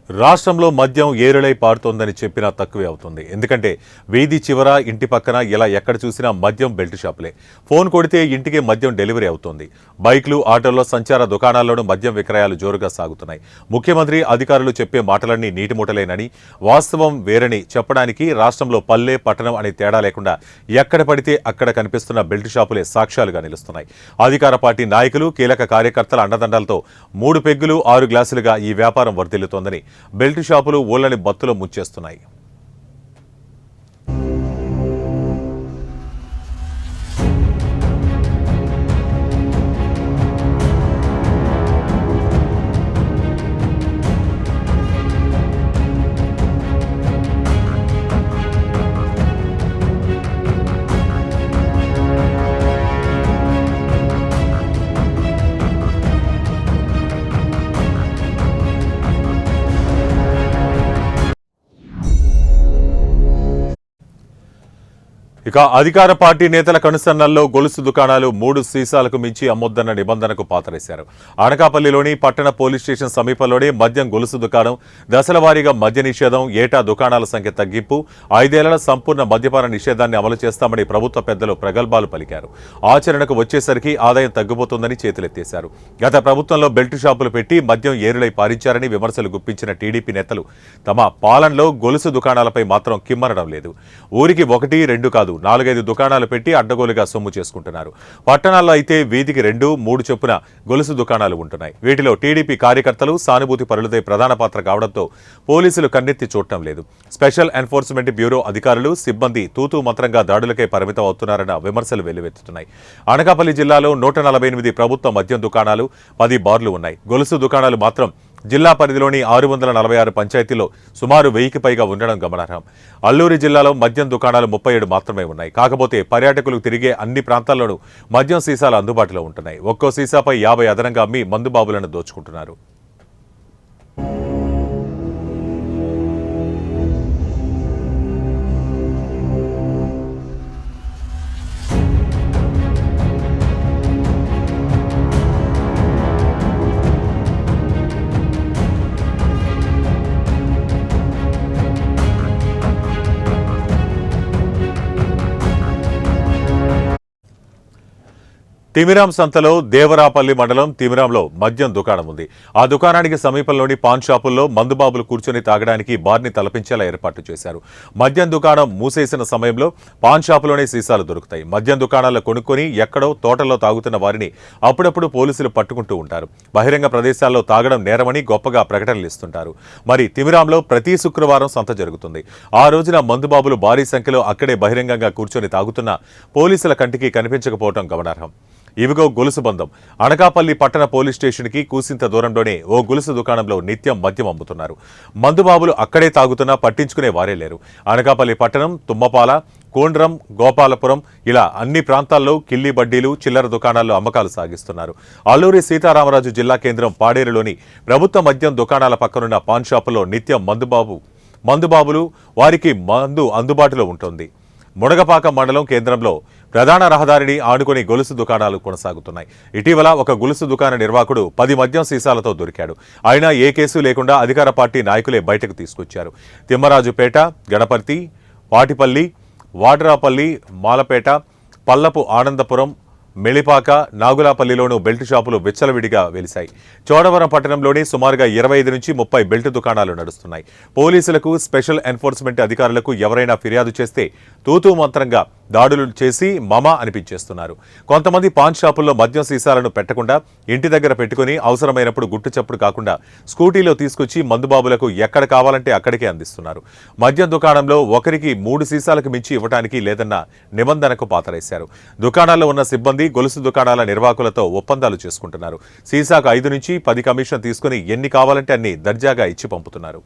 రాష్ట్రంలో మద్యం ఏరులై పారుతోందని చెప్పినా తక్కువే అవుతుంది. ఎందుకంటే వీధి చివర ఇంటి పక్కన ఇలా ఎక్కడ చూసినా మద్యం బెల్ట్ షాపులే. ఫోన్ కొడితే ఇంటికే మద్యం డెలివరీ అవుతోంది. బైక్లు, ఆటోల్లో, సంచార దుకాణాల్లోనూ మద్యం విక్రయాలు జోరుగా సాగుతున్నాయి. ముఖ్యమంత్రి, అధికారులు చెప్పే మాటలన్నీ నీటిమూటలేనని, వాస్తవం వేరని చెప్పడానికి రాష్ట్రంలో పల్లె, పట్టణం అనే తేడా లేకుండా ఎక్కడ పడితే అక్కడ కనిపిస్తున్న బెల్ట్ షాపులే సాక్ష్యాలుగా నిలుస్తున్నాయి. అధికార పార్టీ నాయకులు, కీలక కార్యకర్తల అండదండలతో 3 పెగ్గులు 6 గ్లాసులుగా ఈ వ్యాపారం వర్ధిల్లుతోందని బెల్ట్ షాపులు ఊళ్ళని బత్తులో ముంచేస్తున్నాయి. ఇక అధికార పార్టీ నేతల కనుసన్నల్లో గొలుసు దుకాణాలు 3 సీసాలకు మించి అమ్మొద్దన్న నిబంధనకు పాతరేశారు. అనకాపల్లిలోని పట్టణ పోలీస్ స్టేషన్ సమీపంలోనే మద్యం గొలుసు దుకాణం, దశల వారీగా మద్య నిషేధం, ఏటా దుకాణాల సంఖ్య తగ్గింపు, 5 ఏళ్ల సంపూర్ణ మద్యపాన నిషేధాన్ని అమలు చేస్తామని ప్రభుత్వ పెద్దలు ప్రగల్భాలు పలికారు. ఆచరణకు వచ్చేసరికి ఆదాయం తగ్గిపోతుందని చేతులెత్తేశారు. గత ప్రభుత్వంలో బెల్ట్ షాపులు పెట్టి మద్యం ఏరులై పారించారని విమర్శలు గుప్పించిన టీడీపీ నేతలు తమ పాలనలో గొలుసు దుకాణాలపై మాత్రం కిమ్మరడం లేదు. ఊరికి 1, 2 కాదు 4-5 దుకాణాలు పెట్టి అడ్డగోలుగా సొమ్ము చేసుకుంటున్నారు. పట్టణాల్లో అయితే వీధికి 2, 3 చొప్పున గొలుసు దుకాణాలు ఉంటున్నాయి. వీటిలో టీడీపీ కార్యకర్తలు, సానుభూతి పరులదే ప్రధాన పాత్ర కావడంతో పోలీసులు కన్నెత్తి చూడటం లేదు. స్పెషల్ ఎన్ఫోర్స్మెంట్ బ్యూరో అధికారులు, సిబ్బంది తూతూ మంత్రంగా దాడులకే పరిమితం అవుతున్నారన్న విమర్శలు వెల్లువెత్తుతున్నాయి. అనకాపల్లి జిల్లాలో 148 ప్రభుత్వ మద్యం దుకాణాలు, 10 బార్లు ఉన్నాయి. గొలుసు దుకాణాలు మాత్రం జిల్లా పరిధిలోని 646 పంచాయతీల్లో సుమారు 1000కి పైగా ఉండడం గమనార్హం. అల్లూరి జిల్లాలో మద్యం దుకాణాలు 37 మాత్రమే ఉన్నాయి. కాకపోతే పర్యాటకులు తిరిగే అన్ని ప్రాంతాల్లోనూ మద్యం సీసాలు అందుబాటులో ఉంటున్నాయి. ఒక్కో సీసాపై 50 అదనంగా అమ్మి మందుబాబులను దోచుకుంటున్నారు. తిమిరాం సంతలో దేవరాపల్లి మండలం తిమిరాంలో మద్యం దుకాణం ఉంది. ఆ దుకాణానికి సమీపంలోని పాన్ షాపుల్లో మందుబాబులు కూర్చొని తాగడానికి బార్ని తలపించేలా ఏర్పాటు చేశారు. మద్యం దుకాణం మూసేసిన సమయంలో పాన్ షాపులోనే సీసాలు దొరుకుతాయి. మద్యం దుకాణాల్లో కొనుక్కొని ఎక్కడో తోటల్లో తాగుతున్న వారిని అప్పుడప్పుడు పోలీసులు పట్టుకుంటూ ఉంటారు. బహిరంగ ప్రదేశాల్లో తాగడం నేరమని గొప్పగా ప్రకటనలు ఇస్తుంటారు. మరి తిమిరాంలో ప్రతి శుక్రవారం సంత జరుగుతుంది. ఆ రోజున మందుబాబులు భారీ సంఖ్యలో అక్కడే బహిరంగంగా కూర్చొని తాగుతున్న పోలీసుల కంటికి కనిపించకపోవడం గమనార్హం. ఇవిగో గొలుసు బంధం. అనకాపల్లి పట్టణ పోలీస్ స్టేషన్కి కూసింత దూరంలోనే ఓ గొలుసు దుకాణంలో నిత్యం మద్యం అమ్ముతున్నారు. మందుబాబులు అక్కడే తాగుతున్నా పట్టించుకునే వారే లేరు. అనకాపల్లి పట్టణం, తుమ్మపాల, కోండ్రం, గోపాలపురం ఇలా అన్ని ప్రాంతాల్లో కిల్లి బడ్డీలు, చిల్లర దుకాణాల్లో అమ్మకాలు సాగిస్తున్నారు. అల్లూరి సీతారామరాజు జిల్లా కేంద్రం పాడేరులోని ప్రభుత్వ మద్యం దుకాణాల పక్కనున్న పాన్ షాపుల్లో నిత్యం మందుబాబులు వారికి మందు అందుబాటులో ఉంటుంది. మునగపాక మండలం కేంద్రంలో ప్రధాన రహదారిని ఆనుకుని గొలుసు దుకాణాలు కొనసాగుతున్నాయి. ఇటీవల ఒక గొలుసు దుకాణ నిర్వాహకుడు 10 మద్యం సీసాలతో దొరికాడు. అయినా ఏ కేసు లేకుండా అధికార పార్టీ నాయకులే బయటకు తీసుకొచ్చారు. తిమ్మరాజుపేట, గణపతి, వాటిపల్లి, వాడ్రాపల్లి, మాలపేట, పల్లపు ఆనందపురం, మెళిపాక, నాగులాపల్లిలోనూ బెల్ట్ షాపులు విచ్చలవిడిగా వెలిశాయి. చోడవరం పట్టణంలోని సుమారుగా 25 నుంచి 30 బెల్ట్ దుకాణాలు నడుస్తున్నాయి. పోలీసులకు, స్పెషల్ ఎన్ఫోర్స్మెంట్ అధికారులకు ఎవరైనా ఫిర్యాదు చేస్తే తూతూ మంత్రంగా దాడులు చేసి మమ అనిపించేస్తున్నారు. కొంతమంది పాన్ షాపుల్లో మద్యం సీసాలను పెట్టకుండా ఇంటి దగ్గర పెట్టుకుని అవసరమైనప్పుడు గుట్టు చప్పుడు కాకుండా స్కూటీలో తీసుకొచ్చి మందుబాబులకు ఎక్కడ కావాలంటే అక్కడికే అందిస్తున్నారు. మద్యం దుకాణంలో ఒకరికి 3 సీసాలకు మించి ఇవ్వడానికి లేదన్న నిబంధనకు పాతరేశారు. దుకాణాల్లో ఉన్న సిబ్బంది గొలుసు దుకాణాల నిర్వాహకులతో ఒప్పందాలు చేసుకుంటున్నారు. సీసాకు 5 నుంచి 10 కమిషన్ తీసుకుని ఎన్ని కావాలంటే అన్ని దర్జాగా ఇచ్చి పంపుతున్నారు.